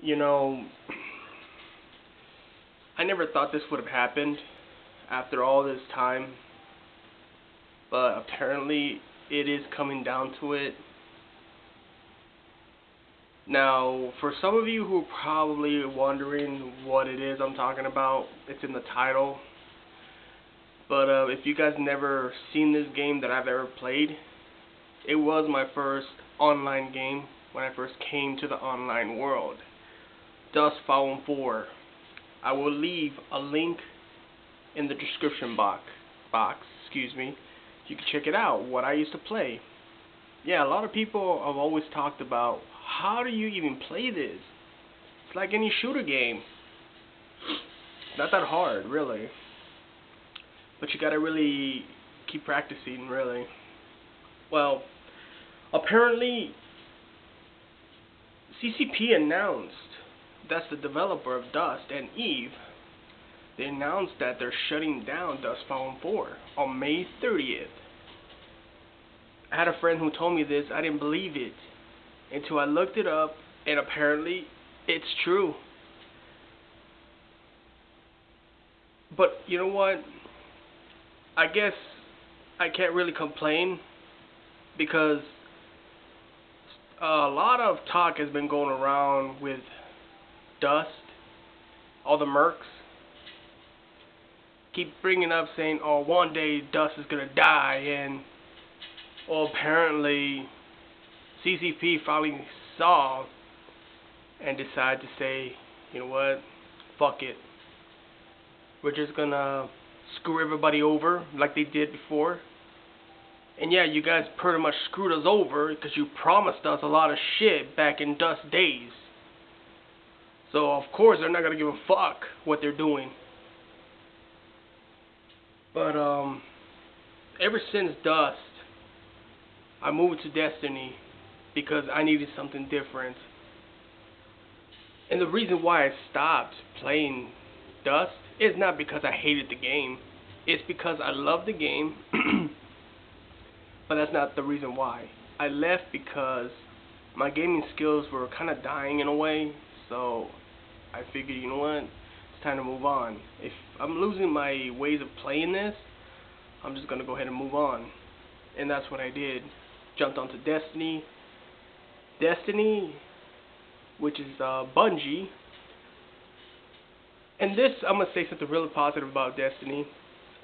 You know, I never thought this would have happened after all this time, but apparently it is coming down to it. Now, for some of you who are probably wondering what it is I'm talking about, it's in the title. But if you guys never seen this game that I've ever played, it was my first online game when I first came to the online world. Dust Fallen 4. I will leave a link in the description excuse me. You can check it out, what I used to play. Yeah, a lot of people have always talked about, how do you even play this? It's like any shooter game. It's not that hard, really. But you gotta really keep practicing, really. Well, apparently, CCP announced, that's the developer of Dust and Eve, they announced that they're shutting down Dust Fallen 4 on May 30th. I had a friend who told me this. I didn't believe it until I looked it up, and apparently it's true. But you know what? I guess I can't really complain because a lot of talk has been going around with Dust, all the mercs keep bringing up saying, oh, one day Dust is gonna die, and well, apparently CCP finally saw and decided to say, you know what, fuck it. We're just gonna screw everybody over like they did before. And yeah, you guys pretty much screwed us over because you promised us a lot of shit back in Dust days. So of course they're not gonna give a fuck what they're doing. But ever since Dust, I moved to Destiny because I needed something different. And the reason why I stopped playing Dust is not because I hated the game. It's because I love the game, but that's not the reason why. I left because my gaming skills were kind of dying in a way, so I figured, you know what, it's time to move on. If I'm losing my ways of playing this, I'm just going to go ahead and move on. And that's what I did. Jumped onto Destiny. Destiny, which is Bungie. And this, I'm going to say something really positive about Destiny.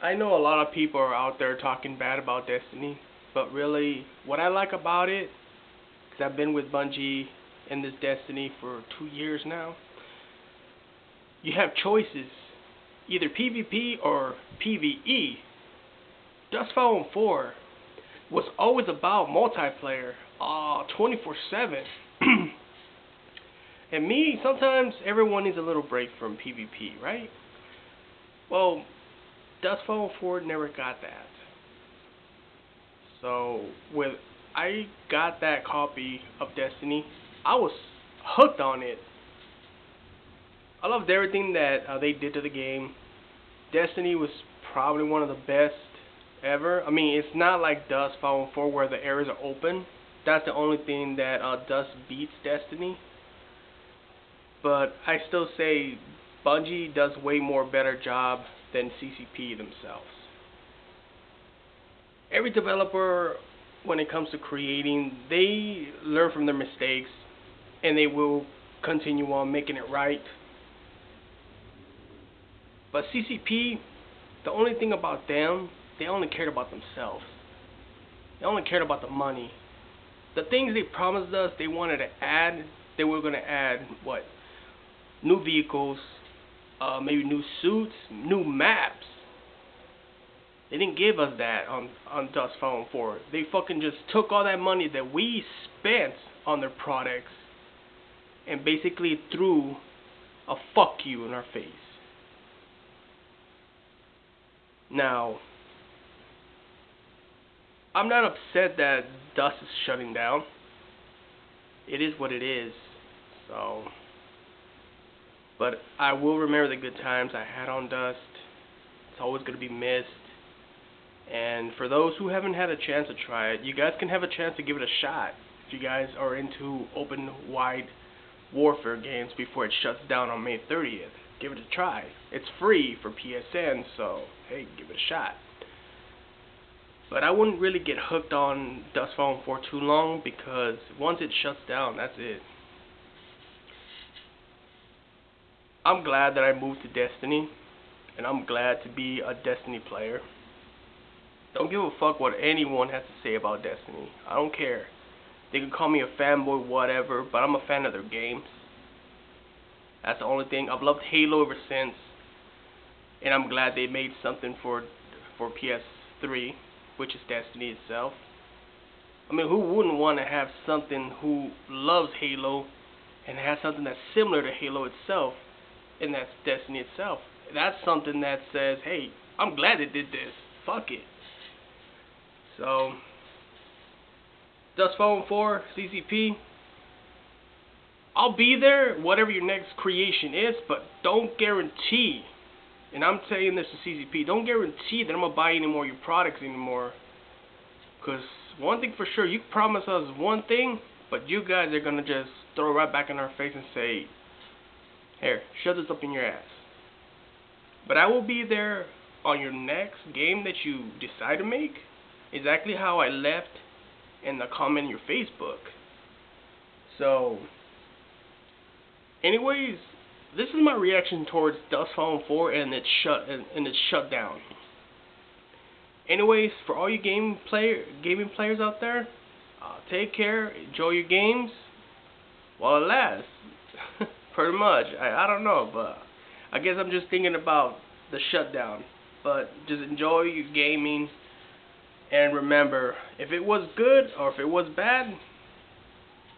I know a lot of people are out there talking bad about Destiny, but really, what I like about it, because I've been with Bungie in this Destiny for 2 years now, you have choices, either PvP or PvE. Dust Fallen 4 was always about multiplayer, 24/7. And me, sometimes everyone needs a little break from PvP, right? Well, Dust Fallen 4 never got that. So when I got that copy of Destiny, I was hooked on it. I loved everything that they did to the game. Destiny was probably one of the best ever. I mean, it's not like Dust Fallen 4 where the areas are open. That's the only thing that Dust beats Destiny. But I still say Bungie does way more better job than CCP themselves. Every developer, when it comes to creating, they learn from their mistakes and they will continue on making it right. But CCP, the only thing about them, they only cared about themselves. They only cared about the money. The things they promised us they wanted to add, they were going to add, what? New vehicles, maybe new suits, new maps. They didn't give us that on Dust Fallen 4. They fucking just took all that money that we spent on their products and basically threw a fuck you in our face. Now, I'm not upset that Dust is shutting down. It is what it is. So, but I will remember the good times I had on Dust. It's always going to be missed. And for those who haven't had a chance to try it, you guys can have a chance to give it a shot. If you guys are into open, wide Warfare games before it shuts down on May 30th. Give it a try. It's free for PSN, so hey, give it a shot. But I wouldn't really get hooked on Dustbound for too long, because once it shuts down, that's it. I'm glad that I moved to Destiny, and I'm glad to be a Destiny player. Don't give a fuck what anyone has to say about Destiny. I don't care. They can call me a fanboy, whatever, but I'm a fan of their games. That's the only thing. I've loved Halo ever since, and I'm glad they made something for PS3, which is Destiny itself. I mean, who wouldn't want to have something who loves Halo and has something that's similar to Halo itself, and that's Destiny itself? That's something that says, hey, I'm glad they did this. Fuck it. So, Dustbound 4, CCP, I'll be there, whatever your next creation is, but don't guarantee, and I'm saying this to CCP, don't guarantee that I'm going to buy any more of your products anymore. Because one thing for sure, you promise us one thing, but you guys are going to just throw it right back in our face and say, here, shove this up in your ass. But I will be there on your next game that you decide to make, exactly how I left in the comment in your Facebook. So, anyways, this is my reaction towards Dustbound 4 and its shutdown. Anyways, for all you gaming players out there, take care, enjoy your games while it lasts. Pretty much. I don't know, but I guess I'm just thinking about the shutdown. But just enjoy your gaming, and remember, if it was good or if it was bad,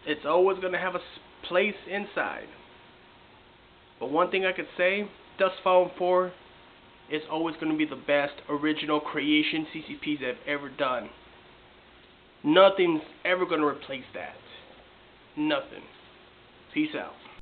it's always going to have a place inside. But one thing I could say, Dustbound 4 is always going to be the best original creation CCPs have ever done. Nothing's ever going to replace that. Nothing. Peace out.